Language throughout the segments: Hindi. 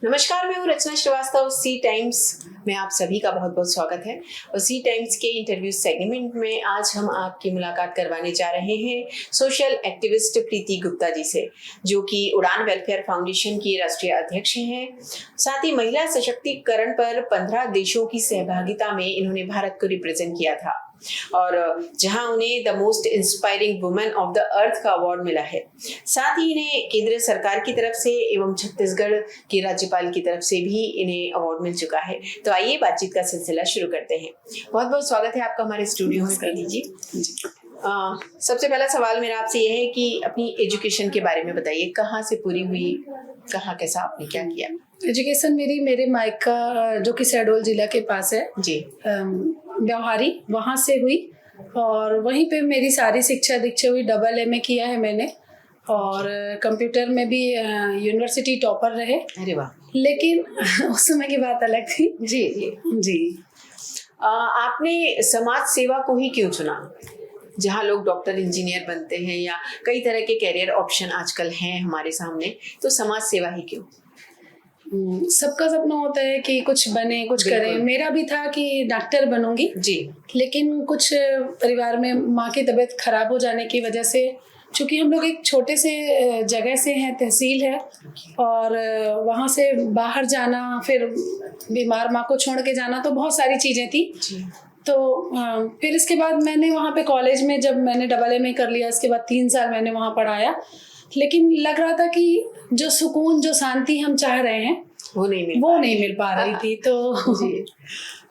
नमस्कार, मैं हूँ रचना श्रीवास्तव। सी टाइम्स में आप सभी का बहुत बहुत स्वागत है। और सी टाइम्स के इंटरव्यू सेगमेंट में आज हम आपकी मुलाकात करवाने जा रहे हैं सोशल एक्टिविस्ट प्रीति गुप्ता जी से, जो कि उड़ान वेलफेयर फाउंडेशन की राष्ट्रीय अध्यक्ष हैं। साथ ही महिला सशक्तिकरण पर 15 देशों की सहभागिता में इन्होंने भारत को रिप्रेजेंट किया था और जहां उन्हें the most inspiring women of the earth का अवार्ड मिला है। साथ ही इन्हें केंद्र सरकार की तरफ से एवं छत्तीसगढ़ के राज्यपाल की तरफ से भी इन्हें अवार्ड मिल चुका है। तो आइए बातचीत का सिलसिला शुरू करते हैं। बहुत बहुत स्वागत है आपका हमारे स्टूडियो में प्रीति जी। सबसे पहला सवाल मेरा आपसे यह है कि अपनी एजुकेशन के बारे में बताइए, कहाँ से पूरी हुई, कहाँ कैसा आपने क्या किया? एजुकेशन मेरे मायका जो कि शहडोल जिला के पास है जी, व्यवहारी, वहाँ से हुई और वहीं पे मेरी सारी शिक्षा दीक्षा हुई। AA किया है मैंने और कंप्यूटर में भी यूनिवर्सिटी टॉपर रहे। अरे वाह। लेकिन उस समय की बात अलग थी। जी जी जी। आपने समाज सेवा को ही क्यों चुना? जहाँ लोग डॉक्टर इंजीनियर बनते हैं या कई तरह के कैरियर ऑप्शन आजकल हैं हमारे सामने, तो समाज सेवा ही क्यों? सबका सपना होता है कि कुछ बने, कुछ करें। मेरा भी था कि डॉक्टर बनूंगी जी, लेकिन कुछ परिवार में माँ की तबीयत खराब हो जाने की वजह से, चूंकि हम लोग एक छोटे से जगह से हैं, तहसील है, और वहाँ से बाहर जाना, फिर बीमार माँ को छोड़ के जाना, तो बहुत सारी चीज़ें थी। तो फिर इसके बाद मैंने वहाँ पे कॉलेज में, जब मैंने AA कर लिया, इसके बाद 3 साल मैंने वहाँ पढ़ाया, लेकिन लग रहा था कि जो सुकून, जो शांति हम चाह रहे हैं वो नहीं मिल पा रही थी। तो जी,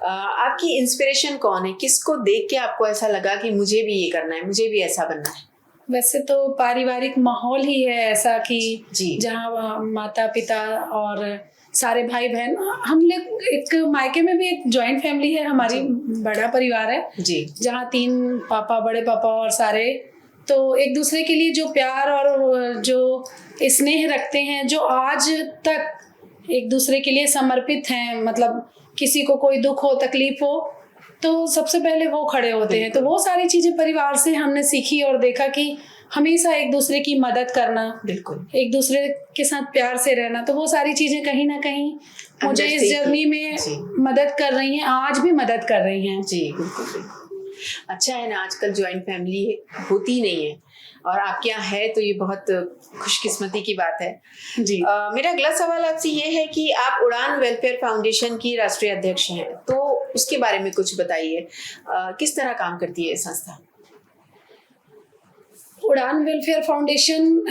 आपकी इंस्पिरेशन कौन है? किसको देख के आपको ऐसा लगा कि मुझे भी ये करना है, मुझे भी ऐसा बनना है? वैसे तो पारिवारिक माहौल ही है ऐसा कि जहाँ माता पिता और सारे भाई बहन, हम लोग एक मायके में भी एक जॉइंट फैमिली है हमारी, बड़ा परिवार है जी, जहाँ 3 पापा, बड़े पापा और सारे, तो एक दूसरे के लिए जो प्यार और जो स्नेह रखते हैं, जो आज तक एक दूसरे के लिए समर्पित हैं। मतलब किसी को कोई दुख हो, तकलीफ हो, तो सबसे पहले वो खड़े होते हैं। तो वो सारी चीजें परिवार से हमने सीखी और देखा कि हमेशा एक दूसरे की मदद करना, बिल्कुल एक दूसरे के साथ प्यार से रहना, तो वो सारी चीजें कहीं ना कहीं मुझे इस जर्नी में मदद कर रही हैं, आज भी मदद कर रही हैं। जी बिल्कुल। अच्छा है ना, आजकल ज्वाइंट फैमिली होती नहीं है और आपके यहाँ है, तो ये बहुत खुशकिस्मती की बात है जी। मेरा अगला सवाल आपसे ये है कि आप उड़ान वेलफेयर फाउंडेशन की राष्ट्रीय अध्यक्ष हैं, तो उसके बारे में कुछ बताइए। किस तरह काम करती है संस्था? उड़ान वेलफेयर फाउंडेशन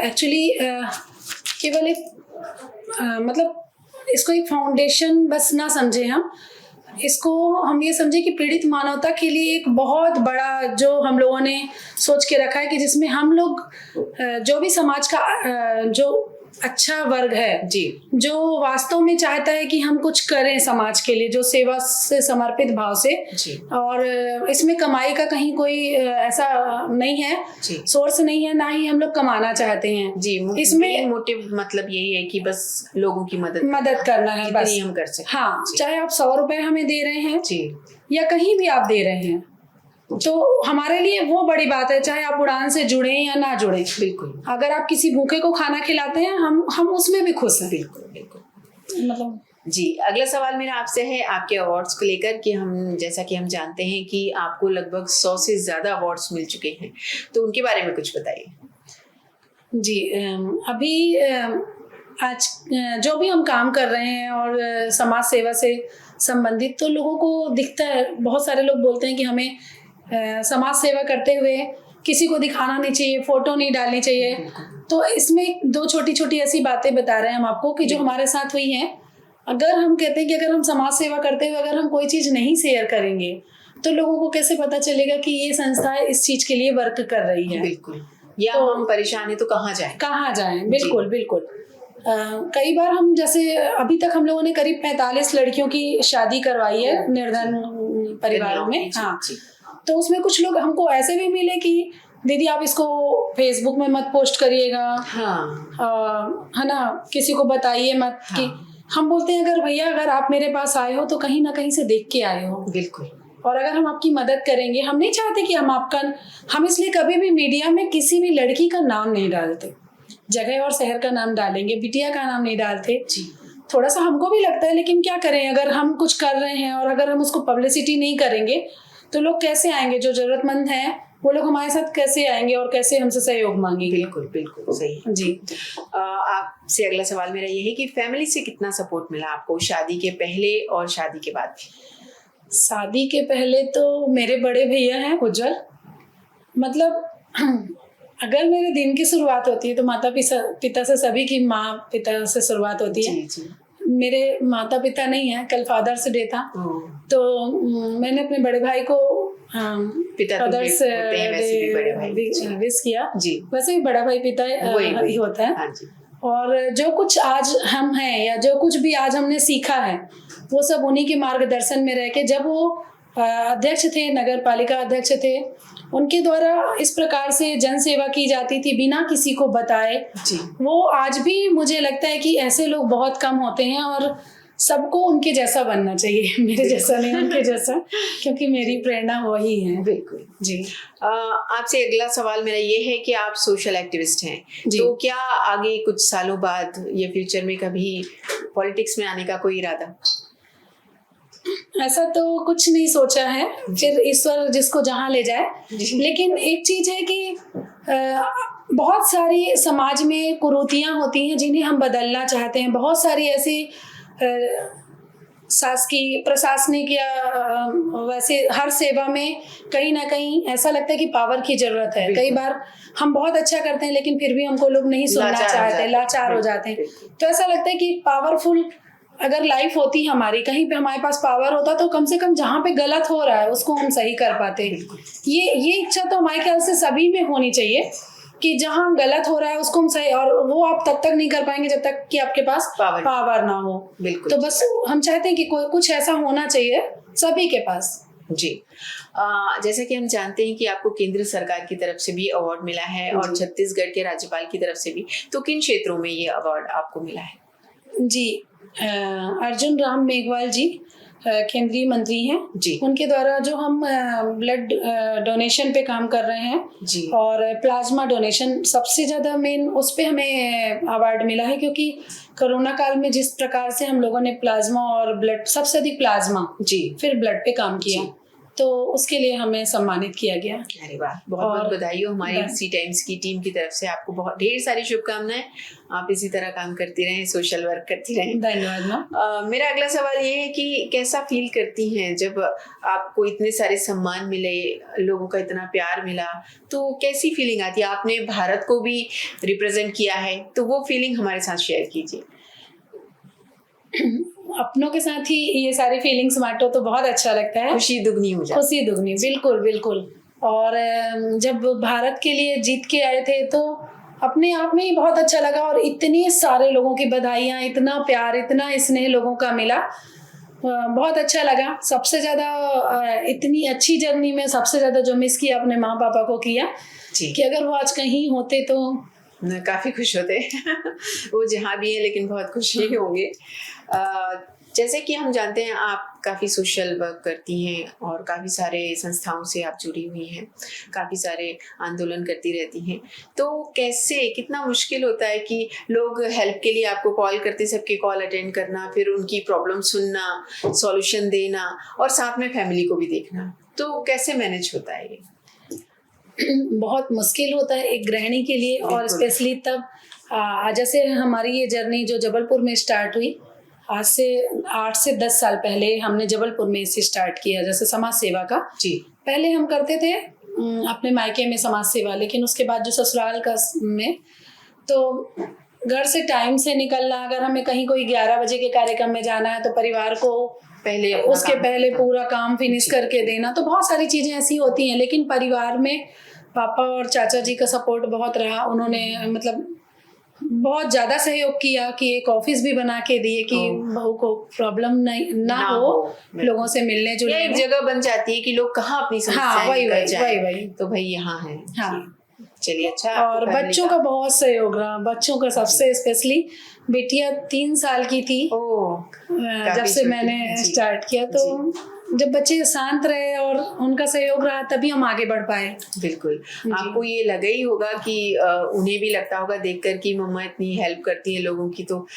एक्चुअली केवल एक मतलब इसको एक फाउंडेशन बस ना समझे हम, इसको हम ये समझे कि पीड़ित मानवता के लिए एक बहुत बड़ा जो हम लोगों ने सोच के रखा है कि जिसमें हम लोग जो भी समाज का जो अच्छा वर्ग है जी, जो वास्तव में चाहता है कि हम कुछ करें समाज के लिए, जो सेवा से समर्पित भाव से जी, और इसमें कमाई का कहीं कोई ऐसा नहीं है, सोर्स नहीं है, ना ही हम लोग कमाना चाहते हैं जी। इसमें मोटिव मतलब यही है कि बस लोगों की मदद करना है, बस हम कर सकते। हाँ, चाहे आप 100 रुपए हमें दे रहे हैं जी, या कहीं भी आप दे रहे हैं, तो हमारे लिए वो बड़ी बात है, चाहे आप उड़ान से जुड़े या ना जुड़े। बिल्कुल, अगर आप किसी भूखे को खाना खिलाते हैं, हम उसमें भी खुश हैं। बिल्कुल बिल्कुल। मतलब जी, अगला सवाल मेरा आपसे है आपके अवार्ड्स को लेकर कि हम, जैसा कि हम जानते हैं कि आपको लगभग 100 से ज्यादा अवार्ड्स मिल चुके हैं, तो उनके बारे में कुछ बताइए। जी, अभी आज जो भी हम काम कर रहे हैं और समाज सेवा से संबंधित, तो लोगों को दिखता है, बहुत सारे लोग बोलते हैं कि हमें समाज सेवा करते हुए किसी को दिखाना नहीं चाहिए, फोटो नहीं डालनी चाहिए। तो इसमें 2 छोटी छोटी ऐसी बातें बता रहे हैं हम आपको कि जो हमारे साथ हुई हैं। अगर हम कहते हैं कि अगर हम समाज सेवा करते हुए अगर हम कोई चीज़ नहीं शेयर करेंगे, तो लोगों को कैसे पता चलेगा कि ये संस्था इस चीज़ के लिए वर्क कर रही है। बिल्कुल, या तो हम परेशान है तो कहाँ जाएं। बिल्कुल बिल्कुल। कई बार हम, जैसे अभी तक हम लोगों ने करीब 45 लड़कियों की शादी करवाई है निर्धन परिवारों में। हाँ, तो उसमें कुछ लोग हमको ऐसे भी मिले कि दीदी आप इसको फेसबुक में मत पोस्ट करिएगा, हाँ, है ना, किसी को बताइए मत। हाँ, कि हम बोलते हैं अगर भैया, अगर आप मेरे पास आए हो तो कहीं ना कहीं से देख के आए हो। बिल्कुल। और अगर हम आपकी मदद करेंगे, हम नहीं चाहते कि हम इसलिए कभी भी मीडिया में किसी भी लड़की का नाम नहीं डालते, जगह और शहर का नाम डालेंगे, बिटिया का नाम नहीं डालते जी। थोड़ा सा हमको भी लगता है, लेकिन क्या करें, अगर हम कुछ कर रहे हैं और अगर हम उसको पब्लिसिटी नहीं करेंगे तो लोग कैसे आएंगे, जो जरूरतमंद हैं वो लोग हमारे साथ कैसे आएंगे और कैसे हमसे सहयोग मांगेंगे। बिल्कुल बिल्कुल सही जी। आपसे अगला सवाल मेरा ये है कि फैमिली से कितना सपोर्ट मिला आपको शादी के पहले और शादी के बाद? शादी के पहले तो मेरे बड़े भैया हैं उज्जवल, मतलब अगर मेरे दिन की शुरुआत होती है तो माता पिता से, सभी की माँ पिता से शुरुआत होती है। जी जी। मेरे माता पिता नहीं है, कल फादर्स डे था, तो मैंने अपने बड़े भाई को फादर्स डे विश किया जी। वैसे ही बड़ा भाई पिता ही होता है। हाँ जी। और जो कुछ आज हम हैं या जो कुछ भी आज हमने सीखा है वो सब उन्हीं के मार्गदर्शन में रह के, जब वो अध्यक्ष थे, नगर पालिका अध्यक्ष थे, उनके द्वारा इस प्रकार से जन सेवा की जाती थी बिना किसी को बताए जी। वो आज भी मुझे लगता है कि ऐसे लोग बहुत कम होते हैं और सबको उनके जैसा बनना चाहिए, मेरे जैसा नहीं, उनके जैसा, क्योंकि मेरी प्रेरणा वही है। बिल्कुल जी। आपसे अगला सवाल मेरा ये है कि आप सोशल एक्टिविस्ट हैं, तो क्या आगे कुछ सालों बाद या फ्यूचर में कभी पॉलिटिक्स में आने का कोई इरादा? ऐसा तो कुछ नहीं सोचा है, फिर ईश्वर जिसको जहाँ ले जाए। लेकिन एक चीज है कि बहुत सारी समाज में कुरीतियां होती हैं जिन्हें हम बदलना चाहते हैं। बहुत सारी ऐसी शासकीय, प्रशासनिक या वैसे हर सेवा में कहीं ना कहीं ऐसा लगता है कि पावर की जरूरत है। कई बार हम बहुत अच्छा करते हैं लेकिन फिर भी हमको लोग नहीं सुनना चाहते, लाचार हो जाते हैं। तो ऐसा लगता है कि पावरफुल अगर लाइफ होती हमारी, कहीं पे हमारे पास पावर होता तो कम से कम जहाँ पे गलत हो रहा है उसको हम सही कर पाते। ये इच्छा तो हमारे ख्याल से सभी में होनी चाहिए कि जहाँ गलत हो रहा है उसको हम सही, और वो आप तब तक नहीं कर पाएंगे जब तक कि आपके पास पावर ना हो। तो बस हम चाहते हैं कि कोई कुछ ऐसा होना चाहिए सभी के पास। जी। जैसा कि हम जानते हैं कि आपको केंद्र सरकार की तरफ से भी अवार्ड मिला है और छत्तीसगढ़ के राज्यपाल की तरफ से भी, तो किन क्षेत्रों में ये अवार्ड आपको मिला है? जी, अर्जुन राम मेघवाल जी केंद्रीय मंत्री हैं जी, उनके द्वारा जो हम ब्लड डोनेशन पे काम कर रहे हैं जी, और प्लाज्मा डोनेशन सबसे ज़्यादा मेन उस पे हमें अवार्ड मिला है, क्योंकि कोरोना काल में जिस प्रकार से हम लोगों ने प्लाज्मा और ब्लड, सबसे अधिक प्लाज्मा जी, फिर ब्लड पे काम किया, तो उसके लिए हमें सम्मानित किया गया। अरे वाह, बहुत बहुत बधाई हो हमारी सी टाइम्स की टीम की तरफ से। आपको बहुत ढेर सारी शुभकामनाएं, आप इसी तरह काम करती रहें, सोशल वर्क करती रहें। धन्यवाद मैम। मेरा अगला सवाल ये है कि कैसा फील करती हैं जब आपको इतने सारे सम्मान मिले, लोगों का इतना प्यार मिला, तो कैसी फीलिंग आती है? आपने भारत को भी रिप्रेजेंट किया है, तो वो फीलिंग हमारे साथ शेयर कीजिए। अपनों के साथ ही ये सारी फीलिंग्स बांटो तो बहुत अच्छा लगता है, खुशी दुगनी हो जाती। खुशी दुगनी, बिल्कुल बिल्कुल। और जब भारत के लिए जीत के आए थे तो अपने आप में ही बहुत अच्छा लगा, और इतने सारे लोगों की बधाइयाँ, इतना प्यार, इतना स्नेह लोगों का मिला, बहुत अच्छा लगा। सबसे ज़्यादा इतनी अच्छी जर्नी में सबसे ज़्यादा जो मिस किया अपने माँ पापा को किया कि अगर वो आज कहीं होते तो काफ़ी खुश होते वो जहाँ भी हैं, लेकिन बहुत खुश ही होंगे। जैसे कि हम जानते हैं आप काफ़ी सोशल वर्क करती हैं और काफ़ी सारे संस्थाओं से आप जुड़ी हुई हैं, काफ़ी सारे आंदोलन करती रहती हैं, तो कैसे, कितना मुश्किल होता है कि लोग हेल्प के लिए आपको कॉल करते, सबके कॉल अटेंड करना, फिर उनकी प्रॉब्लम सुनना, सॉल्यूशन देना और साथ में फैमिली को भी देखना, तो कैसे मैनेज होता है ये? बहुत मुश्किल होता है एक गृहिणी के लिए, और स्पेशली तब जैसे हमारी ये जर्नी जो जबलपुर में स्टार्ट हुई, आज से 8 से 10 साल पहले हमने जबलपुर में इसे स्टार्ट किया, जैसे समाज सेवा का जी। पहले हम करते थे अपने मायके में समाज सेवा, लेकिन उसके बाद जो ससुराल का में, तो घर से टाइम से निकलना, अगर हमें कहीं कोई 11 बजे के कार्यक्रम में जाना है तो परिवार को उसके पहले पूरा काम फिनिश करके देना, तो बहुत सारी चीज़ें ऐसी होती हैं। लेकिन परिवार में पापा और चाचा जी का सपोर्ट बहुत रहा, उन्होंने मतलब बहुत ज़्यादा सहयोग किया कि एक ऑफिस भी बना के दिए कि बहू को प्रॉब्लम ना हो लोगों से मिलने जुलने, एक जगह बन जाती है कि लोग कहाँ अपनी समस्याएं वही तो भाई यहाँ है। हाँ, चलिए अच्छा। और बच्चों का बहुत सहयोग रहा, बच्चों का सबसे स्पेशली। बेटियां 3 साल की थी जब से मैंने स्टार्ट किया, तो जब बच्चे शांत रहे और उनका सहयोग रहा तभी हम आगे बढ़ पाए। बिल्कुल। आपको ये लगा ही होगा कि उन्हें भी लगता होगा देखकर कि मम्मा इतनी हेल्प करती है लोगों की, तो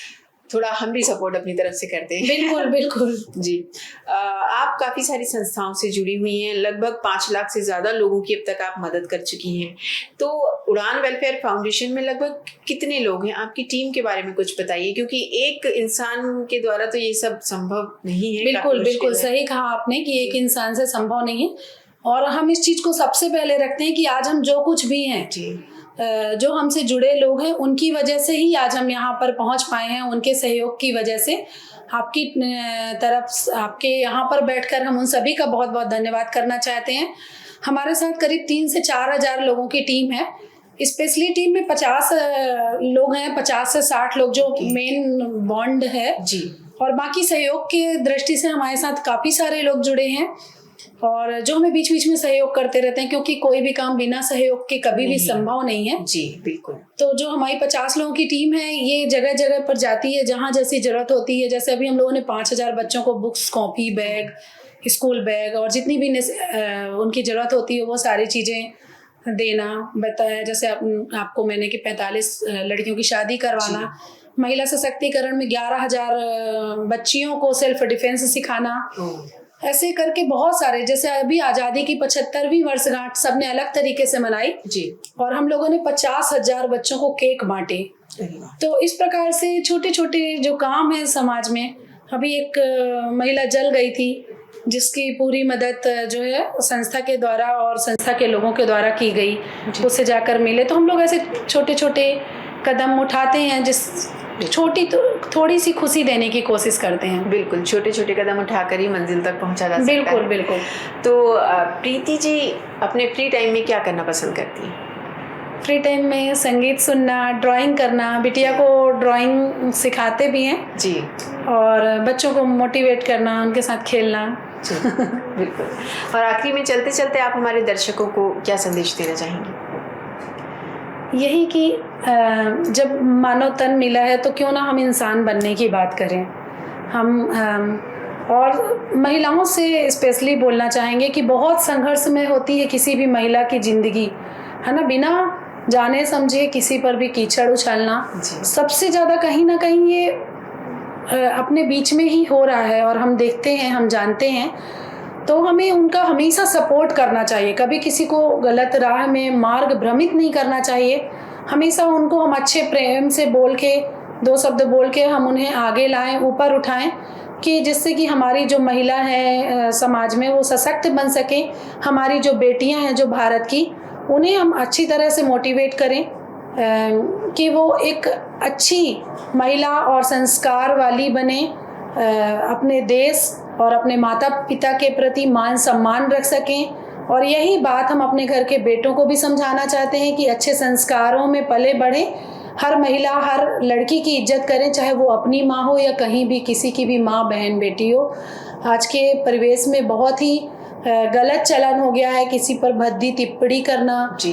थोड़ा हम भी सपोर्ट अपनी तरफ से करते हैं। बिल्कुल बिल्कुल जी। आप काफ़ी सारी संस्थाओं से जुड़ी हुई हैं, लगभग 5 लाख से ज़्यादा लोगों की अब तक आप मदद कर चुकी हैं। तो उड़ान वेलफेयर फाउंडेशन में लगभग कितने लोग हैं? आपकी टीम के बारे में कुछ बताइए, क्योंकि एक इंसान के द्वारा तो ये सब संभव नहीं है। बिल्कुल बिल्कुल सही कहा आपने कि एक इंसान से संभव नहीं है, और हम इस चीज़ को सबसे पहले रखते हैं कि आज हम जो कुछ भी हैं जी, जो हमसे जुड़े लोग हैं उनकी वजह से ही आज हम यहाँ पर पहुँच पाए हैं, उनके सहयोग की वजह से। आपकी तरफ आपके यहाँ पर बैठकर हम उन सभी का बहुत बहुत धन्यवाद करना चाहते हैं। हमारे साथ करीब 3 से 4 हज़ार लोगों की टीम है। स्पेशली टीम में 50 लोग हैं, 50 से 60 लोग जो मेन बॉन्ड है जी, और बाकी सहयोग के दृष्टि से हमारे साथ काफ़ी सारे लोग जुड़े हैं और जो हमें बीच बीच में सहयोग करते रहते हैं, क्योंकि कोई भी काम बिना सहयोग के कभी भी संभव नहीं है। जी बिल्कुल। तो जो हमारी 50 लोगों की टीम है ये जगह जगह पर जाती है जहाँ जैसी जरूरत होती है। जैसे अभी हम लोगों ने 5000 बच्चों को books, copy, bag, school bag और जितनी भी उनकी ज़रूरत होती है वो सारी चीज़ें देना बताया। जैसे आपको मैंने कि 45 लड़कियों की शादी करवाना, महिला सशक्तिकरण में 11,000 बच्चियों को सेल्फ डिफेंस सिखाना, ऐसे करके बहुत सारे। जैसे अभी आज़ादी की 75वीं वर्षगांठ सबने अलग तरीके से मनाई जी, और हम लोगों ने 50,000 बच्चों को केक बांटे। तो इस प्रकार से छोटे छोटे जो काम है समाज में। अभी एक महिला जल गई थी जिसकी पूरी मदद जो है संस्था के द्वारा और संस्था के लोगों के द्वारा की गई, उससे जाकर मिले। तो हम लोग ऐसे छोटे छोटे कदम उठाते हैं जिस थोड़ी सी खुशी देने की कोशिश करते हैं। बिल्कुल, छोटे छोटे कदम उठाकर ही मंजिल तक पहुंचा जा सकता है। बिल्कुल बिल्कुल। तो प्रीति जी अपने फ्री टाइम में क्या करना पसंद करती हैं? फ्री टाइम में संगीत सुनना, ड्राइंग करना। बिटिया को ड्राइंग सिखाते भी हैं जी, और बच्चों को मोटिवेट करना, उनके साथ खेलना। जी बिल्कुल। और आखिरी में चलते चलते आप हमारे दर्शकों को क्या संदेश देना चाहेंगे? यही कि जब मानव तन मिला है तो क्यों ना हम इंसान बनने की बात करें। हम और महिलाओं से स्पेशली बोलना चाहेंगे कि बहुत संघर्ष में होती है किसी भी महिला की ज़िंदगी, है ना। बिना जाने समझे किसी पर भी कीचड़ उछालना सबसे ज़्यादा कहीं ना कहीं ये अपने बीच में ही हो रहा है और हम देखते हैं, हम जानते हैं। तो हमें उनका हमेशा सपोर्ट करना चाहिए, कभी किसी को गलत राह में मार्ग भ्रमित नहीं करना चाहिए। हमेशा उनको हम अच्छे प्रेम से बोल के, 2 शब्द बोल के हम उन्हें आगे लाएं, ऊपर उठाएं, कि जिससे कि हमारी जो महिला है समाज में वो सशक्त बन सके। हमारी जो बेटियां हैं जो भारत की, उन्हें हम अच्छी तरह से मोटिवेट करें कि वो एक अच्छी महिला और संस्कार वाली बने, अपने देश और अपने माता पिता के प्रति मान सम्मान रख सकें। और यही बात हम अपने घर के बेटों को भी समझाना चाहते हैं कि अच्छे संस्कारों में पले बढ़े। हर महिला, हर लड़की की इज्जत करें, चाहे वो अपनी माँ हो या कहीं भी किसी की भी माँ, बहन, बेटी हो। आज के परिवेश में बहुत ही गलत चलन हो गया है किसी पर भद्दी टिप्पणी करना जी।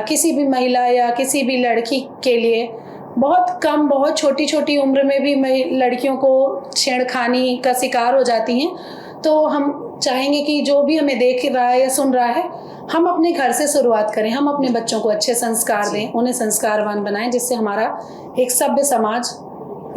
किसी भी महिला या किसी भी लड़की के लिए। बहुत छोटी छोटी उम्र में भी लड़कियों को छेड़खानी का शिकार हो जाती हैं। तो हम चाहेंगे कि जो भी हमें देख रहा है या सुन रहा है, हम अपने घर से शुरुआत करें। हम अपने बच्चों को अच्छे संस्कार दें, उन्हें संस्कारवान बनाएं, जिससे हमारा एक सभ्य समाज,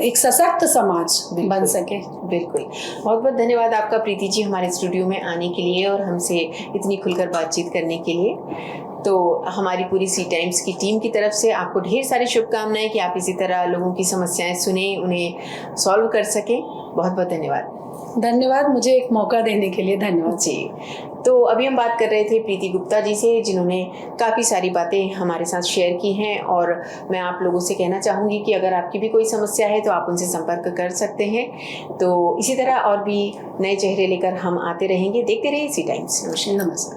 एक सशक्त समाज बन सके। बिल्कुल। बहुत बहुत धन्यवाद आपका प्रीति जी हमारे स्टूडियो में आने के लिए और हमसे इतनी खुलकर बातचीत करने के लिए। तो हमारी पूरी सी टाइम्स की टीम की तरफ से आपको ढेर सारी शुभकामनाएं कि आप इसी तरह लोगों की समस्याएं सुने, उन्हें सॉल्व कर सकें। बहुत बहुत धन्यवाद मुझे एक मौका देने के लिए। धन्यवाद जी। तो अभी हम बात कर रहे थे प्रीति गुप्ता जी से, जिन्होंने काफ़ी सारी बातें हमारे साथ शेयर की हैं। और मैं आप लोगों से कहना चाहूँगी कि अगर आपकी भी कोई समस्या है तो आप उनसे संपर्क कर सकते हैं। तो इसी तरह और भी नए चेहरे लेकर हम आते रहेंगे। देखते रहिए सी टाइम्स। नमस्कार।